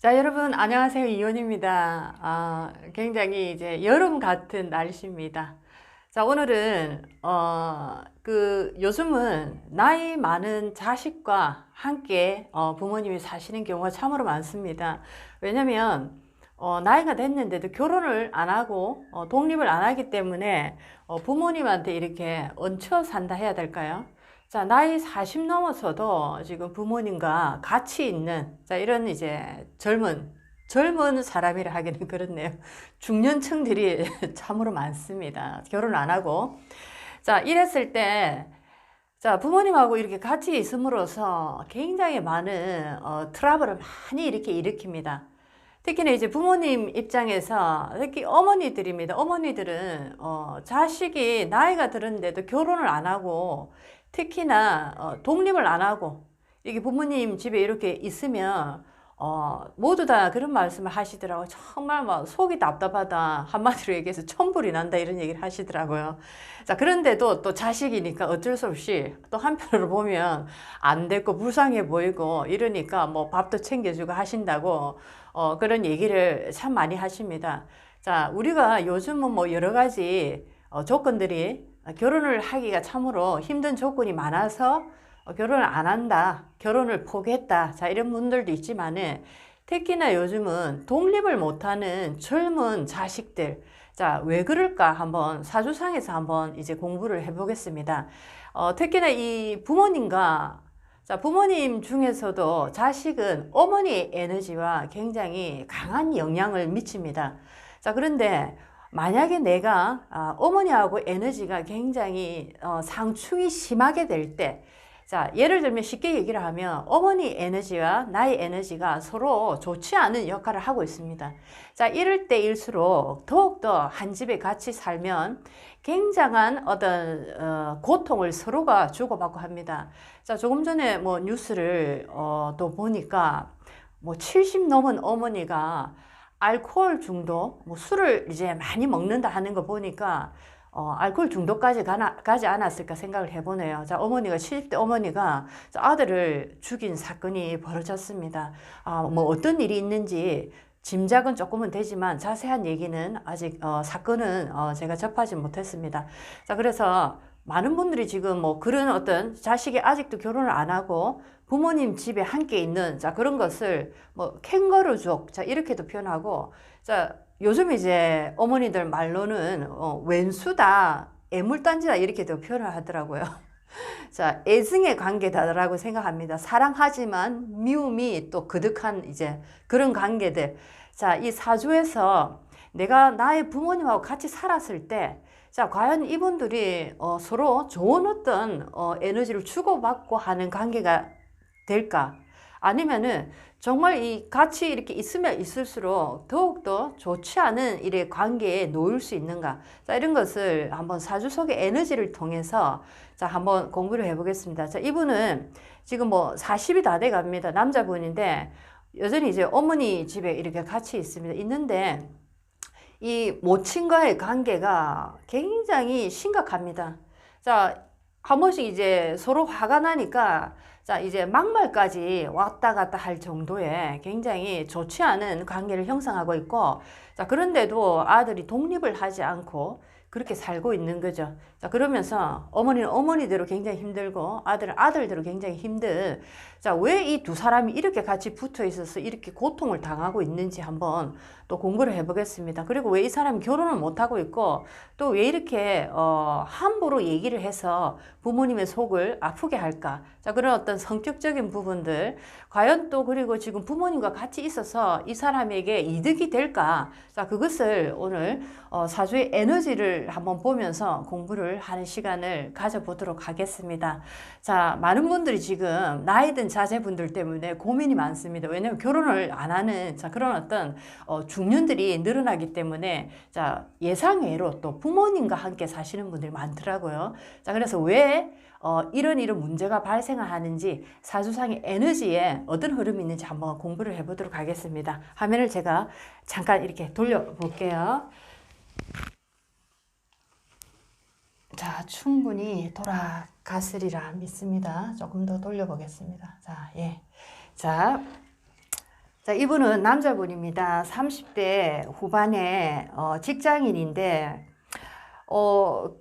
자, 여러분, 안녕하세요. 이원입니다. 굉장히 이제 여름 같은 날씨입니다. 자, 오늘은, 요즘은 나이 많은 자식과 함께, 부모님이 사시는 경우가 참으로 많습니다. 왜냐면, 나이가 됐는데도 결혼을 안 하고, 독립을 안 하기 때문에, 부모님한테 이렇게 얹혀 산다 해야 될까요? 자, 나이 40 넘어서도 지금 부모님과 같이 있는, 자, 이런 이제 젊은 사람이라 하기는 그렇네요. 중년층들이 참으로 많습니다. 결혼 안 하고. 자, 이랬을 때, 자, 부모님하고 이렇게 같이 있음으로써 굉장히 많은, 트러블을 많이 이렇게 일으킵니다. 특히나 이제 부모님 입장에서 특히 어머니들입니다. 어머니들은 자식이 나이가 들었는데도 결혼을 안 하고 특히나 독립을 안 하고 이게 부모님 집에 이렇게 있으면 모두 다 그런 말씀을 하시더라고요. 정말 막 속이 답답하다. 한마디로 얘기해서 천불이 난다 이런 얘기를 하시더라고요. 자, 그런데도 또 자식이니까 어쩔 수 없이 또 한편으로 보면 안 됐고 불쌍해 보이고 이러니까 뭐 밥도 챙겨주고 하신다고 그런 얘기를 참 많이 하십니다. 자, 우리가 요즘은 뭐 여러 가지 조건들이 결혼을 하기가 참으로 힘든 조건이 많아서 결혼을 안 한다, 결혼을 포기했다. 자, 이런 분들도 있지만은 특히나 요즘은 독립을 못하는 젊은 자식들. 자, 왜 그럴까 한번 사주상에서 한번 이제 공부를 해보겠습니다. 특히나 이 부모님과 자, 부모님 중에서도 자식은 어머니의 에너지와 굉장히 강한 영향을 미칩니다. 자, 그런데 만약에 내가 어머니하고 에너지가 굉장히 상충이 심하게 될 때, 자, 예를 들면 쉽게 얘기를 하면 어머니 에너지와 나의 에너지가 서로 좋지 않은 역할을 하고 있습니다. 자, 이럴 때일수록 더욱더 한 집에 같이 살면 굉장한 어떤 고통을 서로가 주고받고 합니다. 자, 조금 전에 뭐 뉴스를 또 보니까 뭐 70 넘은 어머니가 알코올 중독, 뭐 술을 이제 많이 먹는다 하는 거 보니까 알코올 중독까지 가지 않았을까 생각을 해보네요. 자, 어머니가 70대 어머니가 아들을 죽인 사건이 벌어졌습니다. 뭐 어떤 일이 있는지 짐작은 조금은 되지만 자세한 얘기는 아직 사건은 제가 접하지 못했습니다. 자, 그래서 많은 분들이 지금 뭐 그런 어떤 자식이 아직도 결혼을 안 하고 부모님 집에 함께 있는 자 그런 것을 뭐 캥거루족 자 이렇게도 표현하고 자 요즘 이제 어머니들 말로는 왼수다 애물단지다 이렇게도 표현을 하더라고요. 자, 애증의 관계다라고 생각합니다. 사랑하지만 미움이 또 그득한 이제 그런 관계들. 자, 이 사주에서 내가 나의 부모님하고 같이 살았을 때, 자, 과연 이분들이 서로 좋은 어떤 에너지를 주고받고 하는 관계가 될까? 아니면은 정말 이 같이 이렇게 있으면 있을수록 더욱더 좋지 않은 일의 관계에 놓일 수 있는가? 자, 이런 것을 한번 사주 속의 에너지를 통해서 자, 한번 공부를 해보겠습니다. 자, 이분은 지금 뭐 40이 다 돼 갑니다. 남자분인데 여전히 이제 어머니 집에 이렇게 같이 있습니다. 있는데 이 모친과의 관계가 굉장히 심각합니다. 자, 한 번씩 이제 서로 화가 나니까 자, 이제 막말까지 왔다 갔다 할 정도의 굉장히 좋지 않은 관계를 형성하고 있고 자, 그런데도 아들이 독립을 하지 않고 그렇게 살고 있는 거죠. 자, 그러면서 어머니는 어머니대로 굉장히 힘들고 아들은 아들대로 굉장히 힘든 자, 왜 이 두 사람이 이렇게 같이 붙어 있어서 이렇게 고통을 당하고 있는지 한번 또 공부를 해보겠습니다. 그리고 왜 이 사람이 결혼을 못하고 있고 또 왜 이렇게 함부로 얘기를 해서 부모님의 속을 아프게 할까? 자, 그런 어떤 성격적인 부분들 과연 또 그리고 지금 부모님과 같이 있어서 이 사람에게 이득이 될까? 자, 그것을 오늘 사주의 에너지를 한번 보면서 공부를 하는 시간을 가져보도록 하겠습니다. 자, 많은 분들이 지금 나이 든 자제분들 때문에 고민이 많습니다. 왜냐하면 결혼을 안 하는 자, 그런 어떤 중년들이 늘어나기 때문에 자, 예상외로 또 부모님과 함께 사시는 분들이 많더라고요. 자, 그래서 왜 이런 문제가 발생하는지 사주상의 에너지에 어떤 흐름이 있는지 한번 공부를 해보도록 하겠습니다. 화면을 제가 잠깐 이렇게 돌려볼게요. 자, 충분히 돌아갔으리라 믿습니다. 조금 더 돌려보겠습니다. 자, 예. 자, 자, 이분은 남자분입니다. 30대 후반에 직장인인데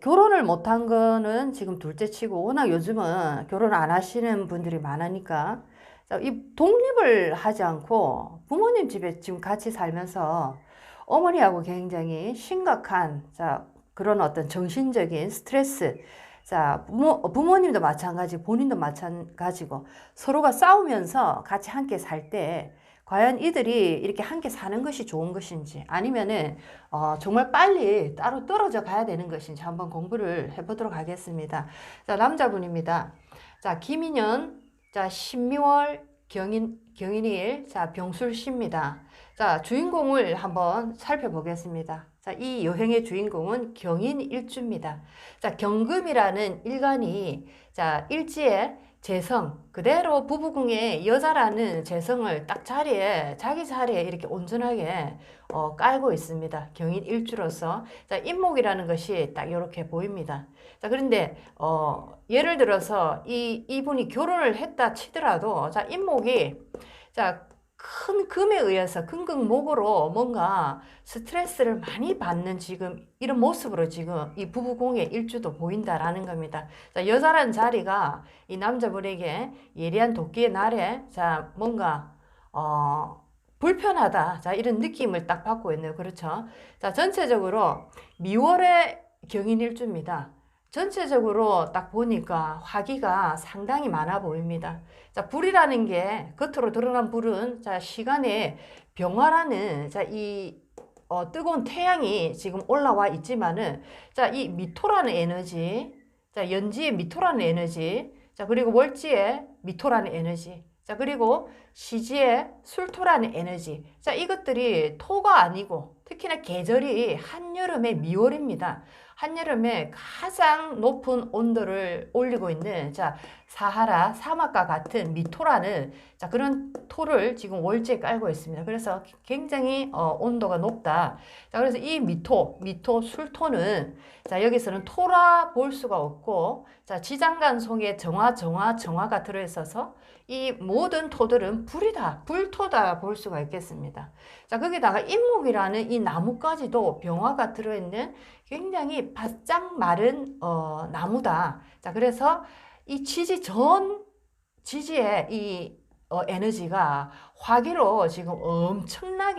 결혼을 못한 거는 지금 둘째 치고 워낙 요즘은 결혼 안 하시는 분들이 많으니까 자, 이 독립을 하지 않고 부모님 집에 지금 같이 살면서 어머니하고 굉장히 심각한 자, 그런 어떤 정신적인 스트레스 자, 부모님도 마찬가지, 본인도 마찬가지고 서로가 싸우면서 같이 함께 살 때 과연 이들이 이렇게 함께 사는 것이 좋은 것인지 아니면은 정말 빨리 따로 떨어져 가야 되는 것인지 한번 공부를 해보도록 하겠습니다. 자, 남자분입니다. 자, 김인현, 자, 신미월, 경인일, 자, 병술씨입니다. 자, 주인공을 한번 살펴보겠습니다. 자, 이 여행의 주인공은 경인일주입니다. 자, 경금이라는 일간이 자, 일지에 재성, 그대로 부부궁에 여자라는 재성을 딱 자기 자리에 이렇게 온전하게 깔고 있습니다. 경인일주로서. 자, 인목이라는 것이 딱 이렇게 보입니다. 자, 그런데, 예를 들어서 이분이 결혼을 했다 치더라도, 자, 인목이, 자, 큰 금에 의해서 금극목으로 뭔가 스트레스를 많이 받는 지금 이런 모습으로 지금 이 부부궁의 일주도 보인다라는 겁니다. 자, 여자라는 자리가 이 남자분에게 예리한 도끼의 날에 자, 뭔가 불편하다. 자, 이런 느낌을 딱 받고 있네요. 그렇죠? 자, 전체적으로 미월의 경인일주입니다. 전체적으로 딱 보니까 화기가 상당히 많아 보입니다. 자, 불이라는 게 겉으로 드러난 불은 자, 시간에 병화라는 자, 이 뜨거운 태양이 지금 올라와 있지만은 자, 이 미토라는 에너지, 자, 연지의 미토라는 에너지, 자, 그리고 월지의 미토라는 에너지, 자, 그리고 시지의 술토라는 에너지. 자, 이것들이 토가 아니고 특히나 계절이 한여름의 미월입니다. 한여름에 가장 높은 온도를 올리고 있는 자, 사하라 사막과 같은 미토라는 자, 그런 토를 지금 월지에 깔고 있습니다. 그래서 굉장히 온도가 높다. 자, 그래서 이 미토 술토는 자, 여기서는 토라 볼 수가 없고 자, 지장간 속에 정화가 들어 있어서 이 모든 토들은 불이다, 불토다 볼 수가 있겠습니다. 자, 거기다가 인목이라는 이 나무까지도 병화가 들어있는 굉장히 바짝 마른 나무다. 자, 그래서 이 지지의 이 에너지가 화기로 지금 엄청난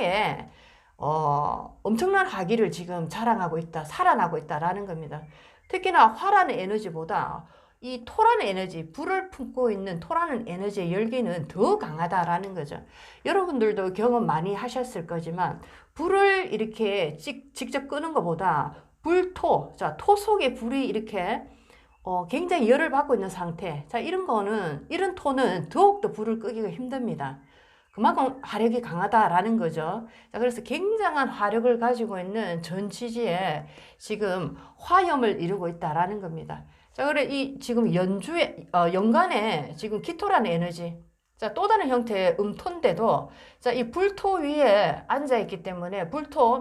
화기를 지금 자랑하고 있다, 살아나고 있다라는 겁니다. 특히나 화라는 에너지보다 이 토라는 에너지, 불을 품고 있는 토라는 에너지의 열기는 더 강하다라는 거죠. 여러분들도 경험 많이 하셨을 거지만 불을 이렇게 직접 끄는 것보다 불토, 자, 토 속에 불이 이렇게 굉장히 열을 받고 있는 상태. 자, 이런 토는 더욱더 불을 끄기가 힘듭니다. 그만큼 화력이 강하다라는 거죠. 자, 그래서 굉장한 화력을 가지고 있는 전지지에 지금 화염을 이루고 있다라는 겁니다. 자, 그래, 지금 연간에 지금 기토라는 에너지. 자, 또 다른 형태의 음토인데도, 자, 이 불토 위에 앉아있기 때문에,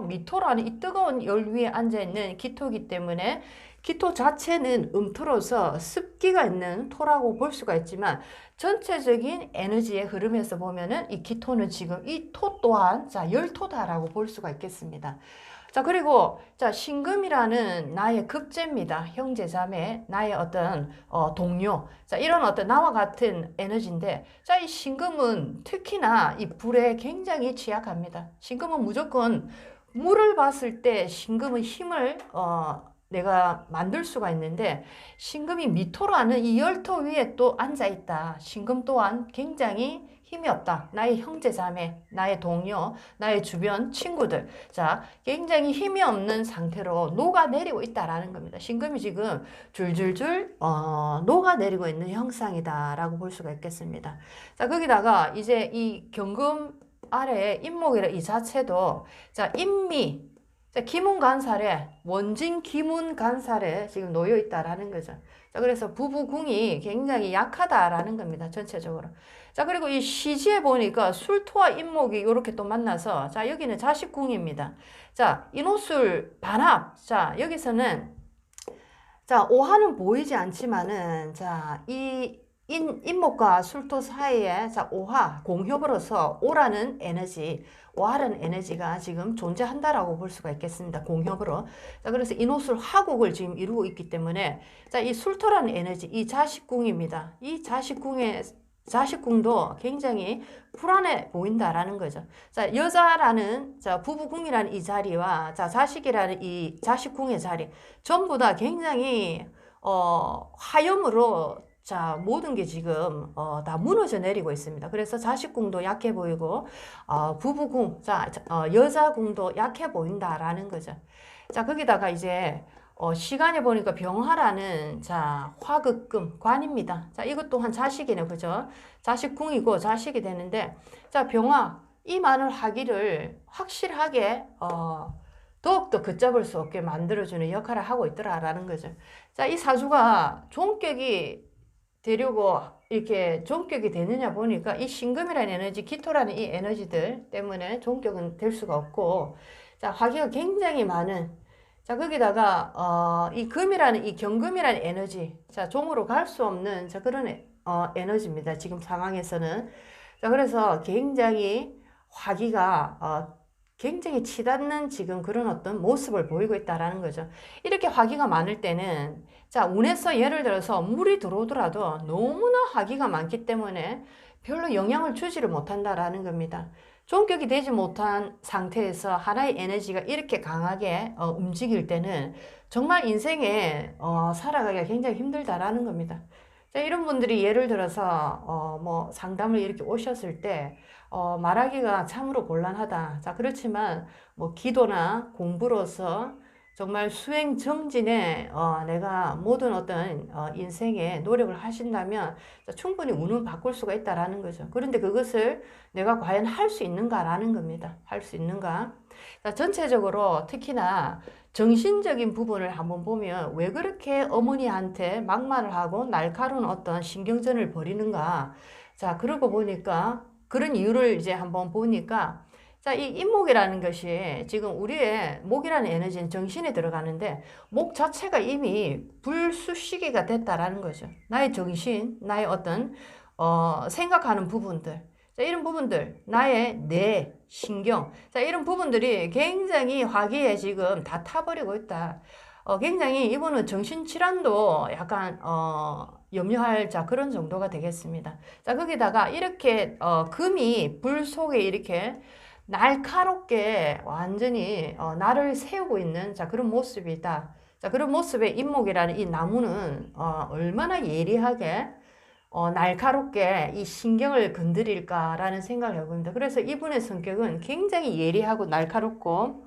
미토라는 이 뜨거운 열 위에 앉아있는 기토이기 때문에, 기토 자체는 음토로서 습기가 있는 토라고 볼 수가 있지만, 전체적인 에너지의 흐름에서 보면은 이 기토는 지금 이 토 또한, 자, 열토다라고 볼 수가 있겠습니다. 자, 그리고 자, 신금이라는 나의 급제입니다. 형제 자매, 나의 어떤 동료. 자, 이런 어떤 나와 같은 에너지인데, 자, 이 신금은 특히나 이 불에 굉장히 취약합니다. 신금은 무조건 물을 봤을 때 신금은 힘을 내가 만들 수가 있는데, 신금이 미토라는 이 열토 위에 또 앉아 있다. 신금 또한 굉장히 힘이 없다. 나의 형제 자매, 나의 동료, 나의 주변 친구들. 자, 굉장히 힘이 없는 상태로 녹아내리고 있다라는 겁니다. 신금이 지금 줄줄줄 녹아내리고 있는 형상이다라고 볼 수가 있겠습니다. 자, 거기다가 이제 이 경금 아래에 인목이라 이 자체도 자, 인미, 자, 기문간살에, 원진 기문간살에 지금 놓여 있다라는 거죠. 자, 그래서 부부궁이 굉장히 약하다라는 겁니다. 전체적으로. 자, 그리고 이 시지에 보니까 술토와 인목이 이렇게 또 만나서, 자, 여기는 자식궁입니다. 자, 인호술 반합. 자, 여기서는, 자, 오한은 보이지 않지만은, 자, 이 인목과 술토 사이에 자, 오화, 공협으로서 오라는 에너지, 오라는 에너지가 지금 존재한다라고 볼 수가 있겠습니다. 공협으로. 자, 그래서 인호술 화국을 지금 이루고 있기 때문에 자, 이 술토라는 에너지, 이 자식궁입니다. 이 자식궁도 굉장히 불안해 보인다라는 거죠. 자, 여자라는 자, 부부궁이라는 이 자리와 자, 자식이라는 이 자식궁의 자리 전부 다 굉장히 화염으로 자, 모든 게 지금 다 무너져 내리고 있습니다. 그래서 자식궁도 약해 보이고 부부궁, 여자궁도 약해 보인다라는 거죠. 자, 거기다가 이제 시간에 보니까 병화라는 자, 화극금 관입니다. 자, 이것 또한 자식이네, 그죠? 자식궁이고 자식이 되는데 자, 병화 이 많은 화기를 확실하게 더욱더 걷잡을 수 없게 만들어주는 역할을 하고 있더라라는 거죠. 자, 이 사주가 종격이 되려고 이렇게 종격이 되느냐 보니까 이 신금이라는 에너지, 기토라는 이 에너지들 때문에 종격은 될 수가 없고 자, 화기가 굉장히 많은 자, 거기다가 이 금이라는 이 경금이라는 에너지 자, 종으로 갈 수 없는 자, 그런 에너지입니다. 지금 상황에서는. 자, 그래서 굉장히 화기가 굉장히 치닫는 지금 그런 어떤 모습을 보이고 있다라는 거죠. 이렇게 화기가 많을 때는 자, 운에서 예를 들어서 물이 들어오더라도 너무나 화기가 많기 때문에 별로 영향을 주지를 못한다라는 겁니다. 종격이 되지 못한 상태에서 하나의 에너지가 이렇게 강하게 움직일 때는 정말 인생에 살아가기가 굉장히 힘들다라는 겁니다. 자, 이런 분들이 예를 들어서 뭐 상담을 이렇게 오셨을 때 말하기가 참으로 곤란하다. 자, 그렇지만 뭐 기도나 공부로서 정말 수행 정진에 내가 모든 어떤 인생에 노력을 하신다면 충분히 운은 바꿀 수가 있다라는 거죠. 그런데 그것을 내가 과연 할 수 있는가라는 겁니다. 할 수 있는가? 자, 전체적으로 특히나 정신적인 부분을 한번 보면 왜 그렇게 어머니한테 막말을 하고 날카로운 어떤 신경전을 벌이는가? 자, 그러고 보니까 그런 이유를 이제 한번 보니까 자, 이 인목이라는 것이 지금 우리의 목이라는 에너지는 정신에 들어가는데 목 자체가 이미 불쑤시개가 됐다라는 거죠. 나의 정신, 나의 어떤 생각하는 부분들, 자, 이런 부분들, 나의 뇌, 신경, 자, 이런 부분들이 굉장히 화기에 지금 다 타버리고 있다. 굉장히 이분은 정신질환도 약간 염려할 자 그런 정도가 되겠습니다. 자, 거기다가 이렇게 금이 불 속에 이렇게 날카롭게 완전히 나를 세우고 있는 자 그런 모습이다. 자, 그런 모습의 인목이라는 이 나무는 얼마나 예리하게 날카롭게 이 신경을 건드릴까라는 생각을 해봅니다. 그래서 이분의 성격은 굉장히 예리하고 날카롭고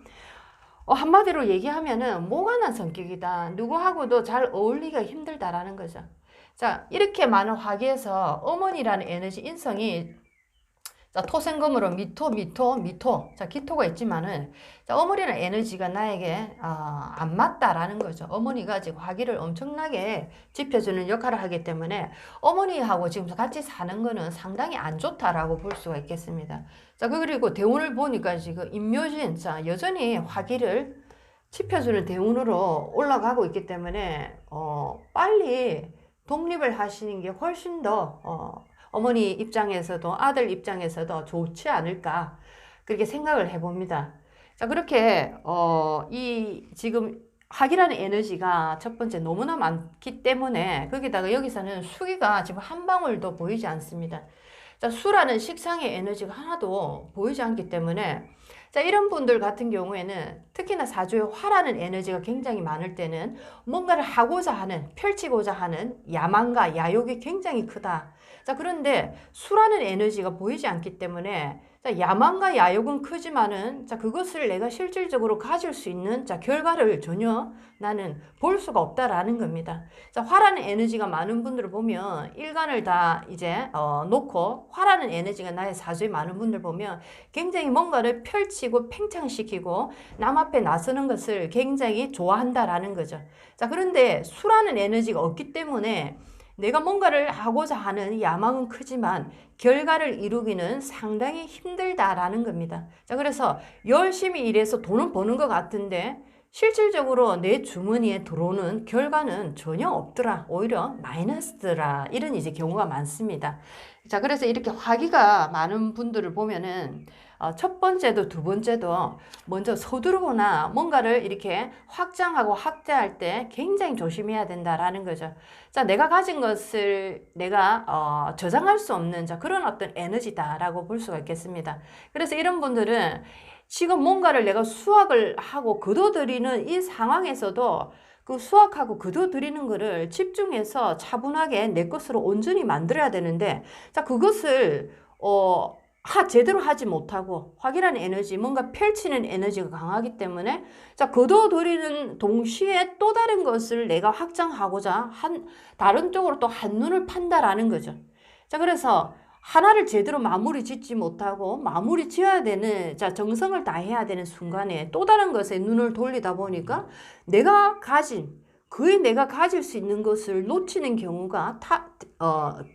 한마디로 얘기하면은 모가난 성격이다. 누구하고도 잘 어울리기가 힘들다라는 거죠. 자, 이렇게 많은 화기에서 어머니라는 에너지 인성이 자, 토생금으로 미토. 자, 기토가 있지만은, 자, 어머니라는 에너지가 나에게, 안 맞다라는 거죠. 어머니가 지금 화기를 엄청나게 지펴주는 역할을 하기 때문에, 어머니하고 지금 같이 사는 거는 상당히 안 좋다라고 볼 수가 있겠습니다. 자, 그리고 대운을 보니까 지금 임묘진, 자, 여전히 화기를 지펴주는 대운으로 올라가고 있기 때문에, 빨리 독립을 하시는 게 훨씬 더, 어머니 입장에서도 아들 입장에서도 좋지 않을까 그렇게 생각을 해봅니다. 자, 그렇게 이 지금 화기라는 에너지가 첫 번째 너무나 많기 때문에 거기다가 여기서는 수기가 지금 한 방울도 보이지 않습니다. 자, 수라는 식상의 에너지가 하나도 보이지 않기 때문에 자, 이런 분들 같은 경우에는 특히나 사주에 화라는 에너지가 굉장히 많을 때는 뭔가를 하고자 하는, 펼치고자 하는 야망과 야욕이 굉장히 크다. 자, 그런데 수라는 에너지가 보이지 않기 때문에 자, 야망과 야욕은 크지만은 자, 그것을 내가 실질적으로 가질 수 있는 자, 결과를 전혀 나는 볼 수가 없다라는 겁니다. 자, 화라는 에너지가 많은 분들을 보면 일간을 다 이제 놓고 화라는 에너지가 나의 사주에 많은 분들 보면 굉장히 뭔가를 펼치고 팽창시키고 남 앞에 나서는 것을 굉장히 좋아한다라는 거죠. 자, 그런데 수라는 에너지가 없기 때문에 내가 뭔가를 하고자 하는 야망은 크지만 결과를 이루기는 상당히 힘들다라는 겁니다. 자, 그래서 열심히 일해서 돈은 버는 것 같은데 실질적으로 내 주머니에 들어오는 결과는 전혀 없더라. 오히려 마이너스더라. 이런 이제 경우가 많습니다. 자, 그래서 이렇게 화기가 많은 분들을 보면은 첫 번째도 두 번째도 먼저 서두르거나 뭔가를 이렇게 확장하고 확대할 때 굉장히 조심해야 된다라는 거죠. 자, 내가 가진 것을 내가 저장할 수 없는 자, 그런 어떤 에너지다라고 볼 수가 있겠습니다. 그래서 이런 분들은 지금 뭔가를 내가 수확을 하고 거둬들이는 이 상황에서도 그 수확하고 거둬들이는 거를 집중해서 차분하게 내 것으로 온전히 만들어야 되는데, 자, 그것을 제대로 하지 못하고 확인하는 에너지, 뭔가 펼치는 에너지가 강하기 때문에, 자, 거둬들이는 동시에 또 다른 것을 내가 확장하고자 다른 쪽으로 또 한눈을 판다라는 거죠. 자, 그래서 하나를 제대로 마무리 짓지 못하고 마무리 지어야 되는, 자, 정성을 다해야 되는 순간에 또 다른 것에 눈을 돌리다 보니까 내가 가질 수 있는 것을 놓치는 경우가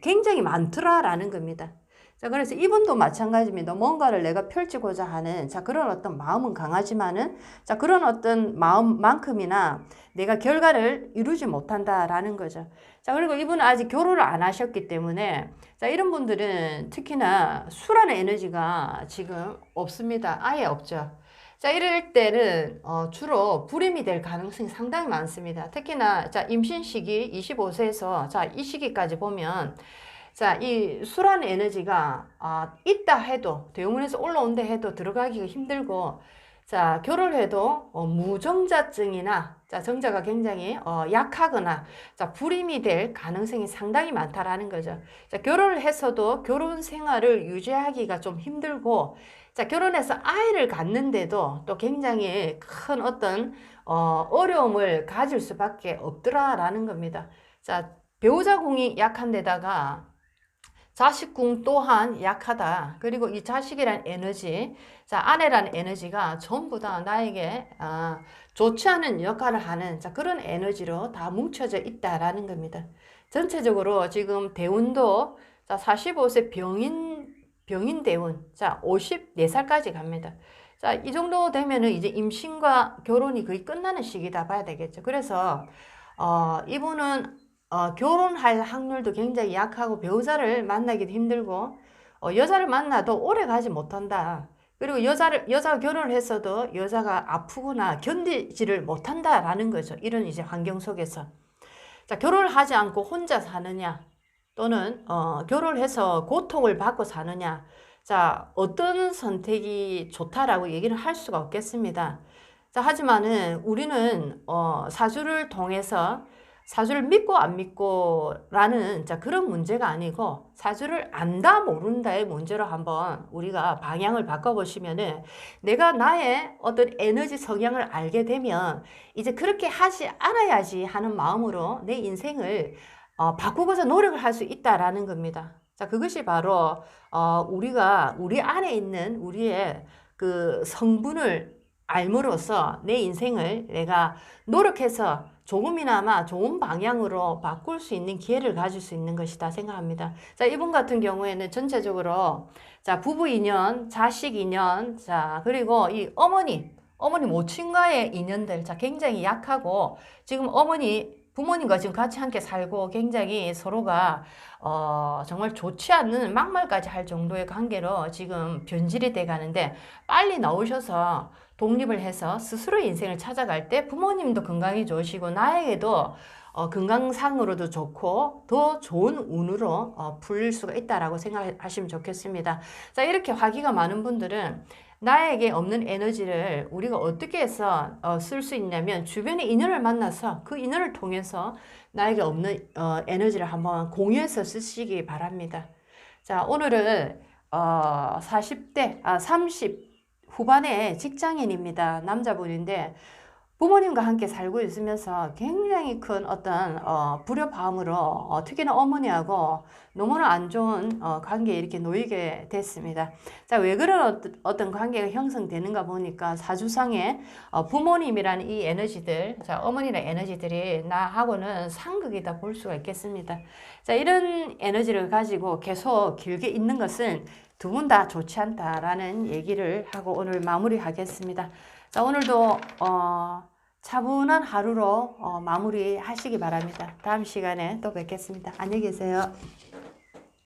굉장히 많더라라는 겁니다. 자, 그래서 이분도 마찬가지입니다. 뭔가를 내가 펼치고자 하는, 자, 그런 어떤 마음은 강하지만은, 자, 그런 어떤 마음만큼이나 내가 결과를 이루지 못한다라는 거죠. 자, 그리고 이분은 아직 결혼을 안 하셨기 때문에, 자, 이런 분들은 특히나 수라는 에너지가 지금 없습니다. 아예 없죠. 자, 이럴 때는 주로 불임이 될 가능성이 상당히 많습니다. 특히나, 자, 임신 시기 25세에서, 자, 이 시기까지 보면, 자, 이 수라는 에너지가 있다 해도, 대우문에서 올라온다 해도 들어가기가 힘들고, 자, 결혼해도 무정자증이나, 자, 정자가 굉장히 약하거나, 자, 불임이 될 가능성이 상당히 많다라는 거죠. 자, 결혼을 해서도 결혼 생활을 유지하기가 좀 힘들고, 자, 결혼해서 아이를 갖는데도 또 굉장히 큰 어떤 어려움을 가질 수밖에 없더라라는 겁니다. 자, 배우자 궁이 약한 데다가 자식궁 또한 약하다. 그리고 이 자식이란 에너지, 자, 아내라는 에너지가 전부 다 나에게 좋지 않은 역할을 하는, 자, 그런 에너지로 다 뭉쳐져 있다라는 겁니다. 전체적으로 지금 대운도, 자, 45세 병인 대운, 자, 54살까지 갑니다. 자, 이 정도 되면은 이제 임신과 결혼이 거의 끝나는 시기다 봐야 되겠죠. 그래서 이분은 결혼할 확률도 굉장히 약하고 배우자를 만나기도 힘들고 여자를 만나도 오래 가지 못한다. 그리고 여자가 결혼을 했어도 여자가 아프거나 견디지를 못한다라는 거죠. 이런 이제 환경 속에서. 자, 결혼을 하지 않고 혼자 사느냐, 또는 결혼을 해서 고통을 받고 사느냐. 자, 어떤 선택이 좋다라고 얘기를 할 수가 없겠습니다. 자, 하지만은 우리는 사주를 통해서 사주를 믿고 안 믿고라는, 자, 그런 문제가 아니고 사주를 안다 모른다의 문제로 한번 우리가 방향을 바꿔보시면은, 내가 나의 어떤 에너지 성향을 알게 되면 이제 그렇게 하지 않아야지 하는 마음으로 내 인생을 바꾸고자 노력을 할 수 있다라는 겁니다. 자, 그것이 바로 우리가 우리 안에 있는 우리의 그 성분을 알므로써 내 인생을 내가 노력해서 조금이나마 좋은 방향으로 바꿀 수 있는 기회를 가질 수 있는 것이다 생각합니다. 자, 이분 같은 경우에는 전체적으로, 자, 부부 인연, 자식 인연, 자, 그리고 이 어머니 모친과의 인연들, 자, 굉장히 약하고, 지금 부모님과 지금 같이 함께 살고 굉장히 서로가 정말 좋지 않는 막말까지 할 정도의 관계로 지금 변질이 돼 가는데, 빨리 나오셔서 독립을 해서 스스로의 인생을 찾아갈 때 부모님도 건강이 좋으시고 나에게도 건강상으로도 좋고 더 좋은 운으로 풀릴 수가 있다라고 생각하시면 좋겠습니다. 자, 이렇게 화기가 많은 분들은 나에게 없는 에너지를 우리가 어떻게 해서 쓸 수 있냐면, 주변의 인연을 만나서 그 인연을 통해서 나에게 없는 에너지를 한번 공유해서 쓰시기 바랍니다. 자, 오늘은 30 후반의 직장인입니다. 남자분인데 부모님과 함께 살고 있으면서 굉장히 큰 어떤 불협화음으로 특히나 어머니하고 너무나 안 좋은 관계에 이렇게 놓이게 됐습니다. 자, 왜 그런 어떤 관계가 형성되는가 보니까 사주상에 부모님이라는 이 에너지들, 자, 어머니라는 에너지들이 나하고는 상극이다 볼 수가 있겠습니다. 자, 이런 에너지를 가지고 계속 길게 있는 것은 두 분 다 좋지 않다라는 얘기를 하고 오늘 마무리하겠습니다. 자, 오늘도 차분한 하루로 마무리하시기 바랍니다. 다음 시간에 또 뵙겠습니다. 안녕히 계세요.